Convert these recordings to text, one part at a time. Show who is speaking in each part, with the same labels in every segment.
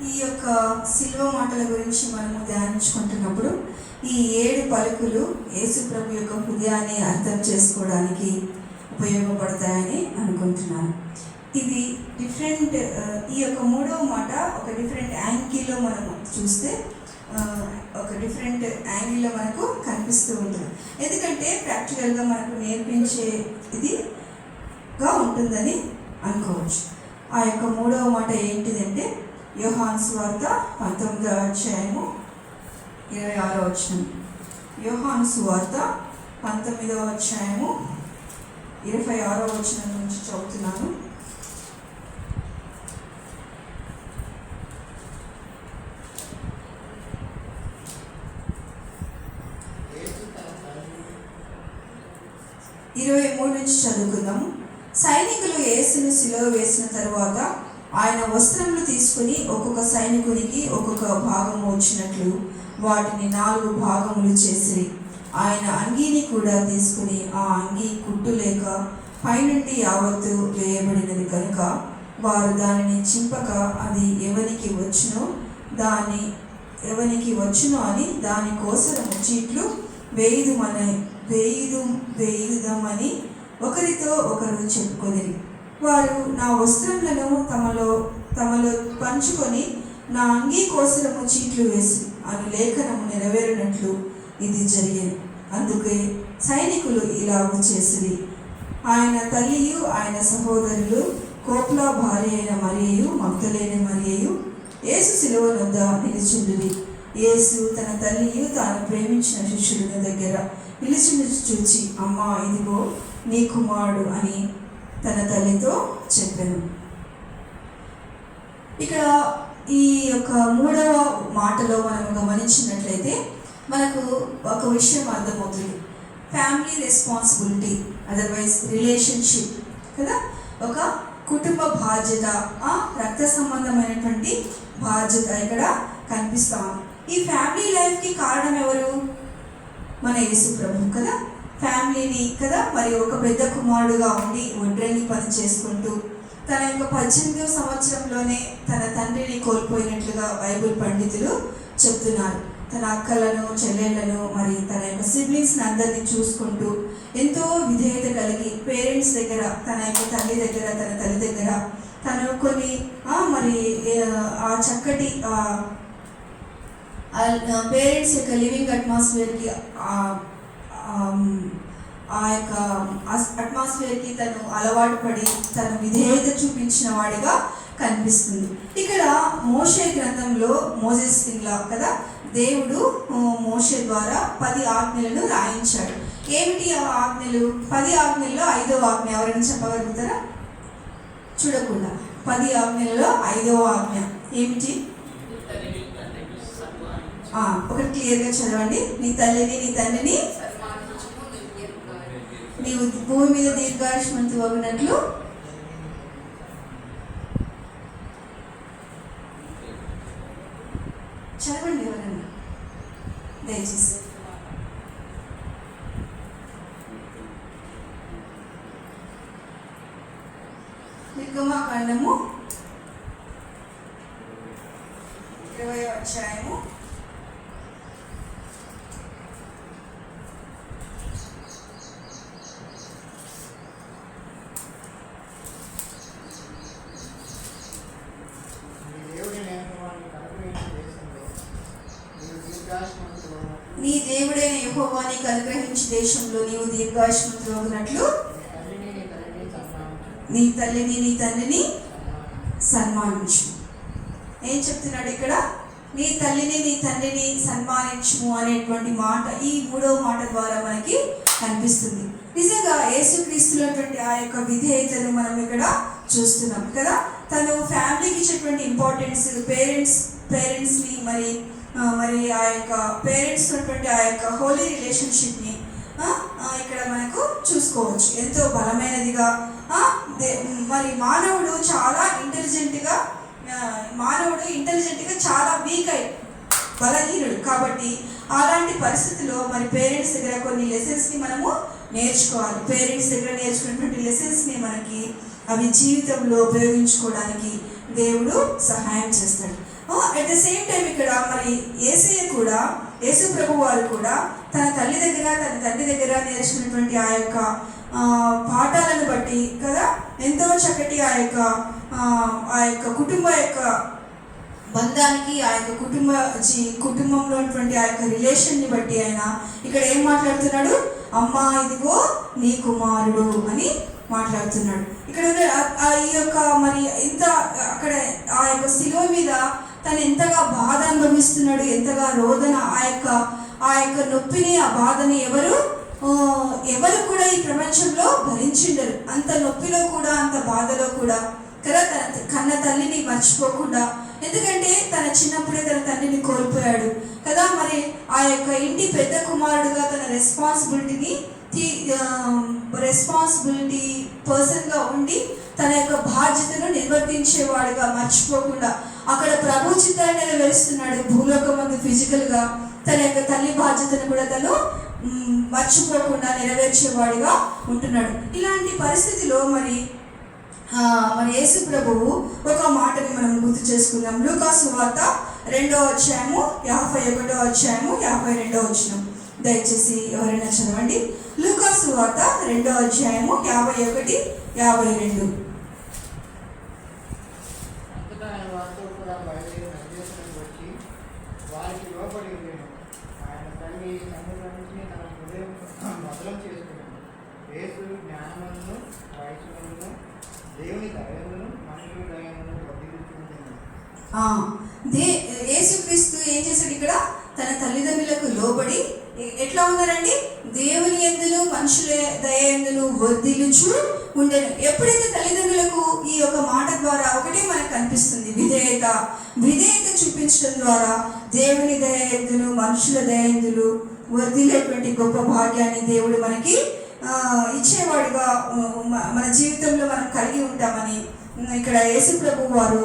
Speaker 1: ఈ యొక్క శిలువ మాటల గురించి మనము ధ్యానించుకుంటున్నప్పుడు ఈ 7 పలుకులు యేసు ప్రభు యొక్క హృదయాన్ని అర్థం చేసుకోవడానికి ఉపయోగపడతాయని అనుకుంటున్నాను. ఇది డిఫరెంట్, ఈ యొక్క 3వ మాట ఒక డిఫరెంట్ యాంగిల్లో మనము చూస్తే ఒక డిఫరెంట్ యాంగిల్లో మనకు కనిపిస్తూ ఉంటుంది. ఎందుకంటే ప్రాక్టికల్గా మనకు నేర్పించే ఇదిగా ఉంటుందని అనుకోవచ్చు. ఆ యొక్క 3వ మాట ఏంటిదంటే యోహాను సువార్త 19వ అధ్యాయము 26వ వచనం. యోహాను సువార్త 19వ అధ్యాయము 26వ వచనం నుంచి చదువుతున్నాను. ఇరవై 23 నుంచి చదువుకుందాము. సైనికులు యేసును సిలువ వేసిన తరువాత ఆయన వస్త్రములు తీసుకుని ఒక్కొక్క సైనికునికి ఒక్కొక్క భాగము వచ్చినట్లు వాటిని 4 భాగములు చేసి ఆయన అంగీని కూడా తీసుకుని ఆ అంగీ కుట్టు లేక పైనుండి యావత్తు వేయబడినది కనుక వారు దానిని చింపక అది ఎవనికి వచ్చునో అని దాని కోసరము చీట్లు వేయుదామని ఒకరితో ఒకరు చెప్పుకొనిరి. వారు నా వస్త్రములను తమలో పంచుకొని నా అంగీ కోసరము చీట్లు వేసి అని లేఖనము నెరవేరినట్లు ఇది జరిగేది. అందుకే సైనికులు ఇలాగూ చేసిరి. ఆయన తల్లియు ఆయన సహోదరులు కోప్లా భార్య అయిన మరియయు మగ్దలేని మరియయు యేసు శిలువ వద్ద నిలిచిండిరి. యేసు తన తల్లియు తాను ప్రేమించిన శిష్యుల దగ్గర నిలిచి చూచి, అమ్మా, ఇదిగో నీ కుమారుడు అని తన తల్లితో చెప్పాను. ఇక్కడ ఈ యొక్క 3వ మాటలో మనం గమనించినట్లయితే మనకు ఒక విషయం అర్థమవుతుంది. ఫ్యామిలీ రెస్పాన్సిబిలిటీ, అదర్వైజ్ రిలేషన్షిప్ కదా, ఒక కుటుంబ బాధ్యత, రక్త సంబంధమైనటువంటి బాధ్యత ఇక్కడ కనిపిస్తాము. ఈ ఫ్యామిలీ లైఫ్కి కారణం ఎవరు? మన యేసు ప్రభు కదా. ఫ్యామిలీని కదా, మరి ఒక పెద్ద కుమారుడుగా ఉండి ఒంటరిని పని చేసుకుంటూ తన యొక్క 18వ సంవత్సరంలోనే తన తండ్రిని కోల్పోయినట్లుగా బైబిల్ పండితులు చెప్తున్నారు. తన అక్కలను, చెల్లెళ్లను, మరి తన యొక్క సిబ్లింగ్స్ని అందరినీ చూసుకుంటూ ఎంతో విధేయత కలిగి పేరెంట్స్ దగ్గర, తన యొక్క తల్లి దగ్గర, తన తల్లి దగ్గర తను కొన్ని మరి ఆ చక్కటి పేరెంట్స్ యొక్క లివింగ్ అట్మాస్ఫియర్కి ఆ యొక్క అట్మాస్ఫియర్కి తను అలవాటు పడి తను విధేయత చూపించిన వాడిగా కనిపిస్తుంది. ఇక్కడ మోషే గ్రంథంలో మోసెస్ లా కదా, దేవుడు మోషే ద్వారా 10 ఆజ్ఞలను రాయించాడు. ఏమిటి ఆ ఆజ్ఞలు? 10 ఆజ్ఞల్లో 5వ ఆజ్ఞ ఎవరైనా చెప్పగలుగుతారా? చూడకుండా 10 ఆజ్ఞలలో 5వ ఆజ్ఞ ఏమిటి? ఒకటి క్లియర్గా చదవండి. నీ తల్లిని నీ తండ్రిని నీవు భూమి మీద దీర్ఘాయుష్మంతువు అగినట్లు చదవండి ఎవరన్నా దయచేసి. నిర్గమకాండము 20వ అధ్యాయము 'నీ దేవుడైన యెహోవా నీకు అనుగ్రహించే దేశంలో నీవు దీర్ఘాయుష్మంతుడు అగునట్లు నీ తల్లిని నీ తండ్రిని సన్మానించు. ఏం చెప్తున్నాడు ఇక్కడ? నీ తల్లిని నీ తండ్రిని సన్మానించుము అనేటువంటి మాట ఈ 3వ మాట ద్వారా మనకి కనిపిస్తుంది. నిజంగా యేసుక్రీస్తున్నటువంటి ఆ యొక్క విధేయతను మనం ఇక్కడ చూస్తున్నాం కదా. తను ఫ్యామిలీకి ఇచ్చేటువంటి ఇంపార్టెన్స్, పేరెంట్స్ని మరి ఆ యొక్క పేరెంట్స్ ఉన్నటువంటి ఆ యొక్క హోలీ రిలేషన్షిప్ని ఇక్కడ మనకు చూసుకోవచ్చు. ఎంతో బలమైనదిగా మరి మానవుడు ఇంటెలిజెంట్గా చాలా వీక్ అయి బలహీనుడు కాబట్టి అలాంటి పరిస్థితిలో మరి పేరెంట్స్ దగ్గర కొన్ని లెసన్స్ని మనము నేర్చుకోవాలి. పేరెంట్స్ దగ్గర నేర్చుకున్నటువంటి లెసన్స్ని మనకి అవి జీవితంలో ఉపయోగించుకోవడానికి దేవుడు సహాయం చేస్తాడు. అట్ ద సేమ్ టైం ఇక్కడ మరి యేసయ్య కూడా, యేసు ప్రభు వారు కూడా తన తల్లి దగ్గర, తన తండ్రి దగ్గర నేర్చుకున్నటువంటి ఆ యొక్క పాఠాలను బట్టి కదా, ఎంతో చక్కటి ఆ యొక్క కుటుంబ యొక్క బంధానికి, ఆ యొక్క కుటుంబంలో ఉన్నటువంటి ఆ యొక్క రిలేషన్ని బట్టి ఆయన ఇక్కడ ఏం మాట్లాడుతున్నాడు? అమ్మా ఇదిగో నీ కుమారుడు అని మాట్లాడుతున్నాడు. ఇక్కడ ఈ యొక్క మరి ఇంత అక్కడ ఆ యొక్క శిలువ మీద తను ఎంతగా బాధ అనుభవిస్తున్నాడు, ఎంతగా రోదన, ఆ యొక్క నొప్పిని, ఆ బాధని ఎవరు కూడా ఈ ప్రపంచంలో భరించిండరు. అంత నొప్పిలో కూడా, అంత బాధలో కూడా కదా కన్న తల్లిని మర్చిపోకుండా, ఎందుకంటే తన చిన్నప్పుడే తన తండ్రిని కోల్పోయాడు కదా. మరి ఆ యొక్క ఇంటి పెద్ద కుమారుడుగా తన రెస్పాన్సిబిలిటీ పర్సన్గా ఉండి తన యొక్క బాధ్యతను నిర్వర్తించేవాడుగా మర్చిపోకుండా అక్కడ ప్రభు చిత్తాన్ని నెరవేరుస్తున్నాడు. భూలోకమందు ఫిజికల్గా తన యొక్క తల్లి బాధ్యతను కూడా తను మర్చిపోకుండా నెరవేర్చేవాడిగా ఉంటున్నాడు. ఇలాంటి పరిస్థితిలో మరి యేసు ప్రభువు ఒక మాటని మనం గుర్తు చేసుకుందాం. లూకా సువార్త 2వ అధ్యాయము 51వ అధ్యాయము 52వ వచనం దయచేసి ఎవరైనా చదవండి. లూకా సువార్త 2వ అధ్యాయము 51, 52. యేసుక్రీస్తు ఏం చేశాడు? ఇక్కడ తన తల్లిదండ్రులకు లోబడి ఎట్లా ఉన్నారండి? దేవుని యందును మనుషుల దయ యందును వర్ధిల్లుచు ఉండెను. ఎప్పుడైతే తల్లిదండ్రులకు ఈ యొక్క మాట ద్వారా ఒకటే మనకు కనిపిస్తుంది, విధేయత చూపించడం ద్వారా దేవుని దయ యందును మనుషుల దయ యందును వర్ధిల్లేటువంటి గొప్ప భాగ్యాన్ని దేవుడు మనకి ఇచ్చేవాడుగా మన జీవితంలో మనం కలిగి ఉంటామని ఇక్కడ యేసు ప్రభు వారు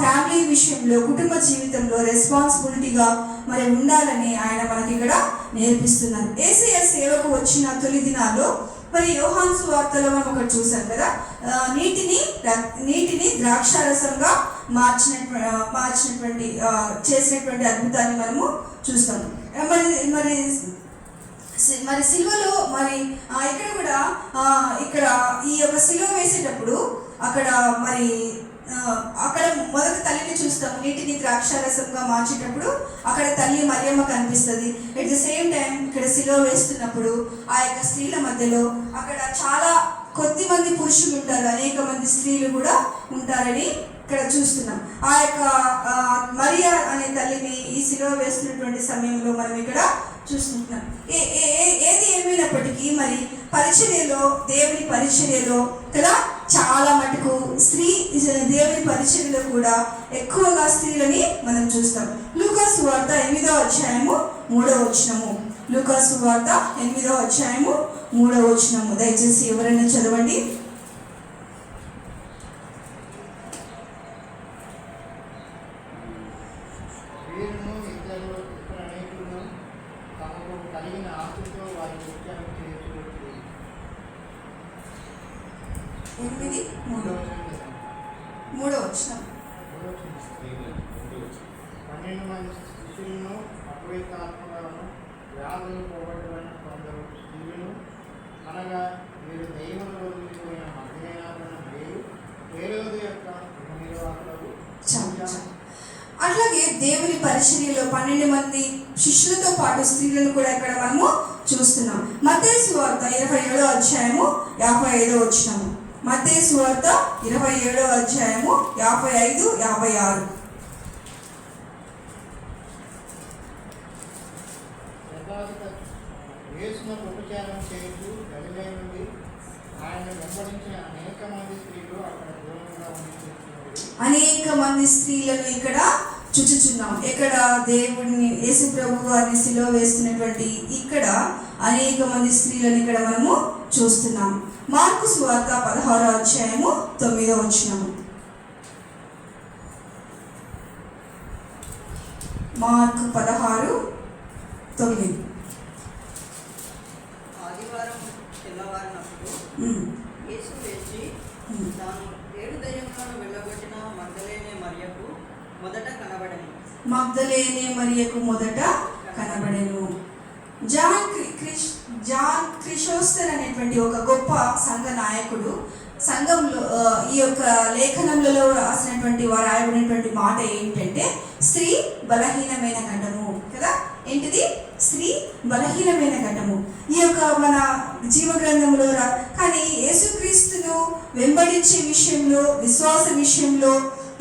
Speaker 1: ఫ్యామిలీ విషయంలో, కుటుంబ జీవితంలో రెస్పాన్సిబిలిటీగా మరి ఉండాలని ఆయన మనకి ఇక్కడ నేర్పిస్తున్నారు. యేసయ్య సేవకు వచ్చిన తొలి దినాల్లో మరి యోహాను సువార్తలో మనం ఒకటి చూసాం కదా, నీటిని ద్రాక్షారసంగా మార్చినటువంటి చేసినటువంటి అద్భుతాన్ని మనము చూస్తాము. మరి సిలువలో మరి ఇక్కడ కూడా ఇక్కడ ఈ యొక్క సిలువ వేసేటప్పుడు అక్కడ మొదట తల్లిని చూస్తాము. నీటిని ద్రాక్షారసంగా మార్చేటప్పుడు అక్కడ తల్లి మరియమ్మ కనిపిస్తుంది. ఎట్ ద సేమ్ టైం ఇక్కడ సిలువ వేస్తున్నప్పుడు ఆ యొక్క స్త్రీల మధ్యలో అక్కడ చాలా కొద్ది మంది పురుషులు ఉంటారు, అనేక మంది స్త్రీలు కూడా ఉంటారని ఇక్కడ చూస్తున్నాం. ఆ యొక్క మరియా అనే తల్లిని ఈ సిలువ వేస్తున్నటువంటి సమయంలో మనం ఇక్కడ చూస్తున్నాం. ఏది ఏమైనప్పటికీ మరి పరిచర్యలో, దేవుని పరిచర్యలో కదా చాలా మటుకు దేవుని పరిచర్యలో కూడా ఎక్కువగా స్త్రీలని మనం చూస్తాం. లూకా సువార్త 8వ అధ్యాయము 3వ వచనము. లూకా సువార్త 8వ అధ్యాయము 3వ వచనము దయచేసి ఎవరైనా చదవండి. అట్లాగే దేవుని పరిచర్యలో 12 మంది శిష్యులతో పాటు స్త్రీలను కూడా ఇక్కడ మనము చూస్తున్నాం. మత్తయి సువార్త 27వ అధ్యాయము 55వ వచనము. మత్తయి సువార్త 27వ అధ్యాయము 55, 56. అనేక మంది స్త్రీలను ఇక్కడ చూచుచున్నాం. ఇక్కడ దేవుడిని, యేసు ప్రభు వారిని సిలువ వేస్తున్నటువంటి ఇక్కడ అనేక మంది స్త్రీలను ఇక్కడ మనము చూస్తున్నాం. మార్కు సువార్త 16వ అధ్యాయము 9వ వచనము. మార్కు 16:9.
Speaker 2: ఆదివారం తెల్లవారినప్పుడు యేసు లేచి తాను 7 దయ్యములను వెళ్ళగొట్టిన మగ్దలేనే మరియకు మొదట కనబడెను.
Speaker 1: మగ్దలేనే మరియకు మొదట కనబడెను. జాన్ క్రిషోస్టర్ అనేటువంటి ఒక గొప్ప సంఘ నాయకుడు సంఘంలో ఈ యొక్క లేఖనములలో రాసినటువంటి వారు రాయబడినటువంటి మాట ఏంటంటే స్త్రీ బలహీనమైన ఘటము కదా. ఏంటిది? స్త్రీ బలహీనమైన ఘటము. ఈ యొక్క మన జీవ గ్రంథంలో కానీ యేసుక్రీస్తును వెంబడించే విషయంలో, విశ్వాస విషయంలో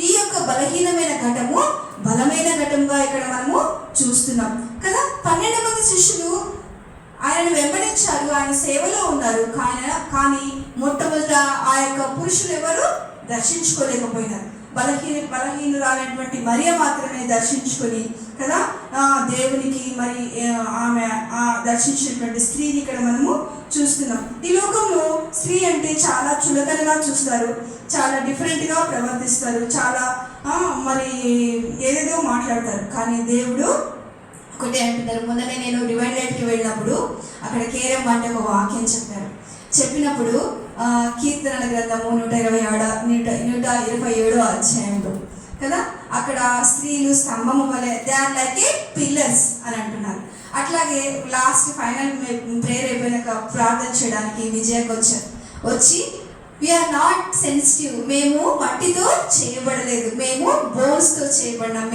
Speaker 1: ఈ యొక్క బలహీనమైన ఘటము బలమైన ఘటంగా ఇక్కడ మనము చూస్తున్నాం కదా. 12 మంది శిష్యులు ఆయనను వెంబడించారు, ఆయన సేవలో ఉన్నారు. కానీ మొట్టమొదట ఆ యొక్క పురుషులు ఎవరు దర్శించుకోలేకపోయినారు. బలహీనురాలైనటువంటి మరియ మాత్రమే దర్శించుకొని కదా దేవునికి మరి ఆమె దర్శించినటువంటి స్త్రీని ఇక్కడ మనము చూస్తున్నాం. ఈ లోకంలో స్త్రీ అంటే చాలా చులకనగా చూస్తారు, చాలా డిఫరెంట్గా ప్రవర్తిస్తారు, చాలా మరి ఏదేదో మాట్లాడతారు. కానీ దేవుడు ఒకటే అంటున్నారు. మొన్ననే నేను డివైన్ లైట్కి వెళ్ళినప్పుడు అక్కడ కేరం అంటే ఒక వాక్యం చెప్పినప్పుడు కీర్తనల గ్రంథము 127 అధ్యాయంలో కదా అక్కడ స్త్రీలు స్తంభము వలె they are like a pillars అని అంటున్నారు. అట్లాగే లాస్ట్ ఫైనల్ ప్రేయర్ అయిపోయినాక ప్రార్థన చేయడానికి విజయకు వచ్చి వీఆర్ నాట్ సెన్సిటివ్, మేము మట్టితో చేయబడలేదు, మేము బోన్స్తో చేయబడినాం,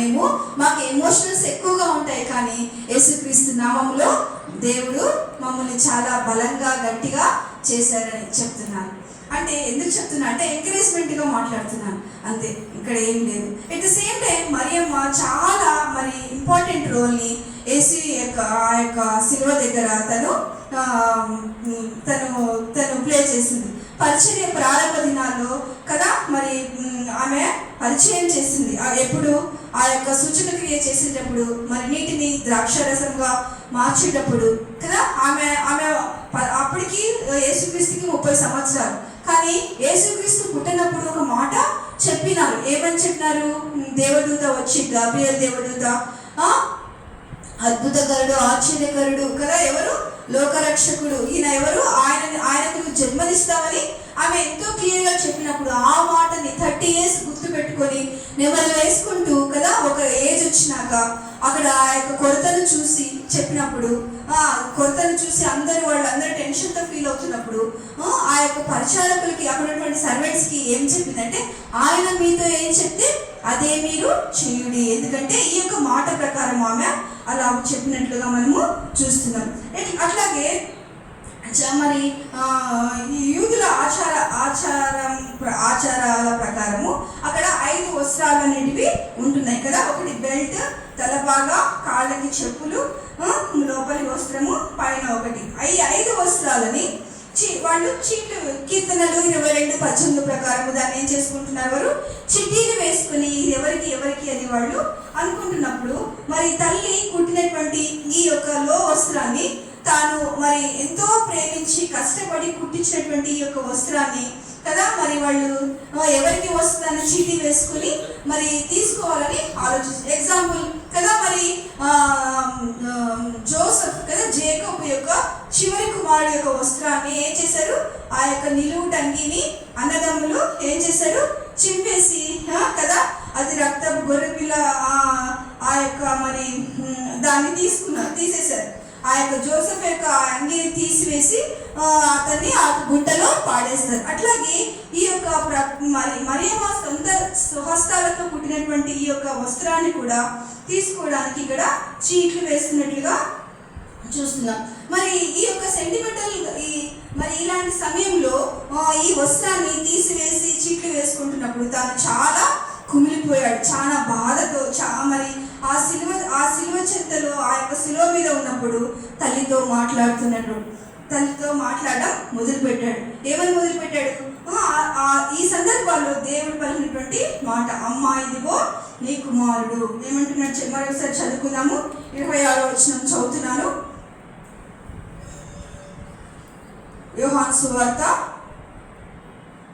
Speaker 1: మాకు ఎమోషనల్స్ ఎక్కువగా ఉంటాయి. కానీ యేసుక్రీస్తు నామములో దేవుడు మమ్మల్ని చాలా బలంగా గట్టిగా చేశారని చెప్తున్నాను. అంటే ఎందుకు చెప్తున్నా అంటే ఎంకరేజ్మెంట్గా మాట్లాడుతున్నాను అంతే, ఇక్కడ ఏం లేదు. At the same time Mariyamma చాలా మరి ఇంపార్టెంట్ రోల్ని యేసు ఆ యొక్క శిలువ దగ్గర తను ప్లే చేసింది. పరిచర్య ప్రారంభ దినాల్లో కదా మరి ఆమె పరిచయం చేసింది. ఎప్పుడు ఆ యొక్క సూచన క్రియ చేసేటప్పుడు, మరి నీటిని ద్రాక్షరసంగా మార్చేటప్పుడు కదా ఆమె అప్పటికి యేసుక్రీస్తుకి 30 సంవత్సరాలు. కానీ యేసుక్రీస్తు పుట్టినప్పుడు ఒక మాట చెప్పినారు. ఏమని చెప్పినారు? దేవదూత వచ్చి, గాబ్రియల్ దేవదూత అద్భుతకరుడు, ఆశ్చర్యకరుడు కదా, ఎవరు? లోకరక్షకుడు, ఈయన ఎవరు? ఆయనకు జన్మనిస్తామని ఆమె ఎంతో క్లియర్గా చెప్పినప్పుడు ఆ మాటని 30 years గుర్తు పెట్టుకొని నెమరు వేసుకుంటూ కదా ఒక ఏజ్ వచ్చినాక అక్కడ ఆ యొక్క కొరతను చూసి చెప్పినప్పుడు, కొరతను చూసి వాళ్ళందరూ టెన్షన్తో ఫీల్ అవుతున్నప్పుడు ఆ యొక్క పరిచారకులకి, అక్కడ ఉన్నటువంటి సర్వెంట్స్కి ఏం చెప్పిందంటే, ఆయన మీతో ఏం చెప్తే అదే మీరు చేయుడి. ఎందుకంటే ఈ యొక్క మాట ప్రకారం ఆమె అలా చెప్పినట్లుగా మనము చూస్తున్నాం. అట్లాగే మరి యూదుల ఆచారాల ప్రకారము అక్కడ 5 వస్త్రాలు అనేటివి ఉంటున్నాయి కదా. ఒకటి బెల్ట్, తలపాగా, కాళ్ళకి చెప్పులు, లోపలి వస్త్రము, పైన ఒకటి. ఈ 5 వస్త్రాలని వాళ్ళు చీట్లు, కీర్తనలు 22:18 ప్రకారం దాన్ని ఏం చేసుకుంటున్నారు? వారు చిట్టీలు వేసుకుని ఎవరికి అని వాళ్ళు అనుకుంటున్నప్పుడు, మరి తల్లి కుట్టినటువంటి ఈ యొక్క లో వస్త్రాన్ని తాను మరి ఎంతో ప్రేమించి కష్టపడి కుట్టించినటువంటి ఈ యొక్క వస్త్రాన్ని కదా మరి వాళ్ళు ఎవరికి వస్తుందని చీటీ వేసుకుని మరి తీసుకోవాలని ఆలోచిస్తారు. ఎగ్జాంపుల్ కదా మరి జోసెఫ్ కదా జేకబ్ యొక్క చివరి కుమారుడు యొక్క వస్త్రాన్ని ఏం చేశారు? ఆ యొక్క నిలువు టంగిని అన్నదమ్ములు ఏం చేశారు? చింపేసి అది రక్తపు గొర్రెపిల్ల ఆ యొక్క మరి దాన్ని తీసేశారు. ఆ యొక్క జోసెఫ్ యొక్క అంగిని తీసివేసి అతన్ని ఆ గుంటలో పాడేస్తారు. అట్లాగే ఈ యొక్క మరియమ్మ సొంత స్వహస్తాలతో కుట్టినటువంటి ఈ యొక్క వస్త్రాన్ని కూడా తీసుకోవడానికి ఇక్కడ చీట్లు వేస్తున్నట్లుగా చూస్తున్నాం. మరి ఈ యొక్క సెంటిమెంటల్ మరి ఇలాంటి సమయంలో ఈ వస్త్రాన్ని తీసివేసి చీట్లు వేసుకుంటున్నప్పుడు తాను చాలా కుమిలిపోయాడు, చాలా బాధతో. మరి ఆ సిలువ చెంతలో ఆ యొక్క సిలువ మీద ఉన్నప్పుడు తల్లితో మాట్లాడడం మొదలుపెట్టాడు. ఏమని మొదలుపెట్టాడు? ఈ సందర్భాల్లో దేవుడు పలికినటువంటి మాట, అమ్మా ఇదిగో నీ కుమారుడు. ఏమంటున్నాడు మరొకసారి చదువుకుందాము. 26వ వచనం చదువుతున్నాను. యోహాను సువార్త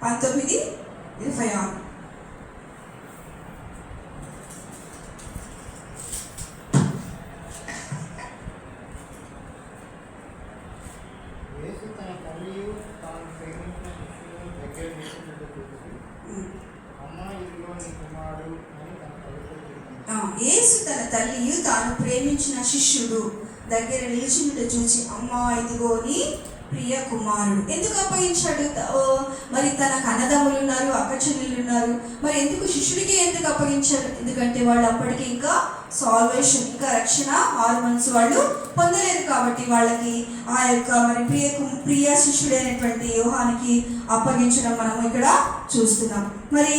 Speaker 1: 19:26. యేసు తన తల్లియు తాను ప్రేమించిన శిష్యుడు దగ్గర నిలిచినట్టు చూచి, అమ్మా ఇదిగో నీ ప్రియ కుమారుడు. ఎందుకు అప్పగించాడు? మరి తనకు అన్నదమ్ములు ఉన్నారు, అక్కచెల్లెలు ఉన్నారు, మరి ఎందుకు శిష్యుడికి ఎందుకు అప్పగించాడు? ఎందుకంటే వాళ్ళు అప్పటికి ఇంకా సాల్వేషన్, ఇంకా రక్షణ హార్మోన్స్ వాళ్ళు పొందలేదు కాబట్టి వాళ్ళకి ఆ యొక్క మరి ప్రియ శిష్యుడైనటువంటి యోహానికి అప్పగించడం మనం ఇక్కడ చూస్తున్నాం. మరి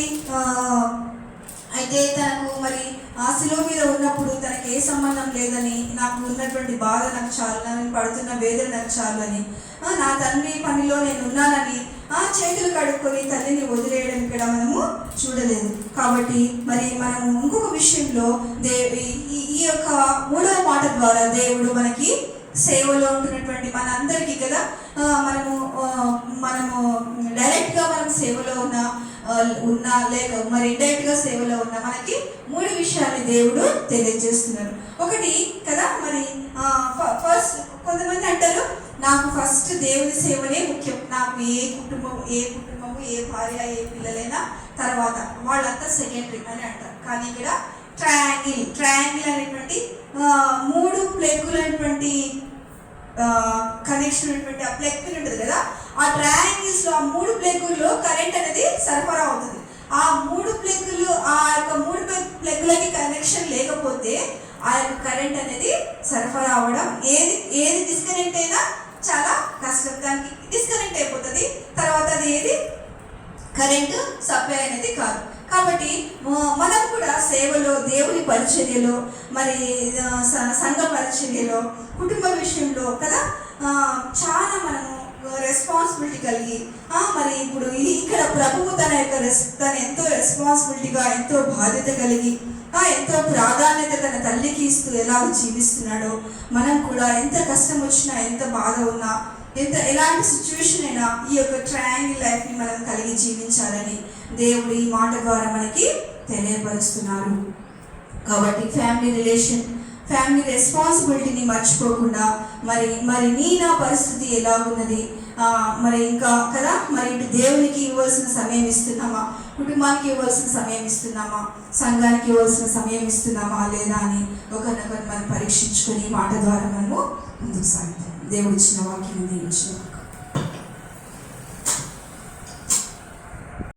Speaker 1: అయితే తనకు మరి ఆ శిలువ మీద ఉన్నప్పుడు తనకి ఏ సంబంధం లేదని, నాకు ఉన్నటువంటి బాధ నాకు చాలు, నేను పడుతున్న వేదన నాకు చాలు అని, నా తండ్రి పనిలో నేను ఉన్నానని చేతులు కడుక్కొని తల్లిని వదిలేయడం ఇక్కడ మనము చూడలేదు. కాబట్టి మరి మనము ఇంకొక విషయంలో ఈ యొక్క 3వ మాట ద్వారా దేవుడు మనకి సేవలో ఉంటున్నటువంటి మనందరికీ కదా, మనము డైరెక్ట్గా మనం సేవలో ఉన్నా లేక మరి ఇండైరెక్ట్గా సేవలో ఉన్నా మనకి 3 విషయాన్ని దేవుడు తెలియజేస్తున్నారు. ఒకటి కదా, మరి ఫస్ట్ కొంతమంది అంటారు, నాకు ఫస్ట్ దేవుని సేవనే ముఖ్యం, నాకు ఏ కుటుంబము ఏ భార్య ఏ పిల్లలైనా తర్వాత వాళ్ళంతా సెకండరీ అని అంటారు. కానీ ఇక్కడ ట్రయాంగిల్ అనేటువంటి 3 ప్లగ్గులైనటువంటి కనెక్షన్ ఉన్నటువంటి ఆ ప్లగ్ పిన్ ఉంటుంది కదా, ఆ ట్రయాంగిల్స్ లో ఆ 3 ప్లగ్గుల్లో కరెంట్ అనేది సరఫరా అవుతుంది. ఆ 3 ప్లగ్గులు, ఆ యొక్క 3 ప్లగ్గులకి కనెక్షన్ లేకపోతే ఆ యొక్క కరెంట్ అనేది సరఫరా అవ్వడం, ఏది డిస్కనెక్ట్ అయినా చాలా కష్టం, దానికి డిస్కనెక్ట్ అయిపోతుంది, తర్వాత అది ఏది కరెంట్ సప్లై అనేది కాదు. కాబట్టి మనం కూడా సేవలో, దేవుని పరిచర్యలో, మరి సంఘ పరిచర్యలో, కుటుంబ విషయంలో కదా చాలా మనము రెస్పాన్సిబిలిటీ కలిగి మరి ఇప్పుడు ఇక్కడ ప్రభువు తను ఎంతో రెస్పాన్సిబిలిటీగా, ఎంతో బాధ్యత కలిగి, ఎంతో ప్రాధాన్యత తన తల్లికి ఇస్తూ ఎలా జీవిస్తున్నాడో, మనం కూడా ఎంత కష్టం వచ్చినా, ఎంత బాధ ఉన్నా, ఎలాంటి సిచ్యువేషన్ అయినా ఈ యొక్క ట్రయాంగిల్ లైఫ్ని మనం కలిగి జీవించాలని దేవుడు ఈ మాట ద్వారా మనకి తెలియపరుస్తున్నారు. కాబట్టి ఫ్యామిలీ రెస్పాన్సిబిలిటీని మర్చిపోకుండా మరి నా పరిస్థితి ఎలా ఉన్నది, మరి ఇంకా కదా, మరి ఇటు దేవునికి ఇవ్వాల్సిన సమయం ఇస్తున్నామా, కుటుంబానికి ఇవ్వాల్సిన సమయం ఇస్తున్నామా, సంఘానికి ఇవ్వాల్సిన సమయం ఇస్తున్నామా లేదా అని ఒకరినొకరు మనం పరీక్షించుకొని మాట ద్వారా మనము ముందుకు సాగుతాం. దేవుడు ఇచ్చిన వాక్యం దీవించును.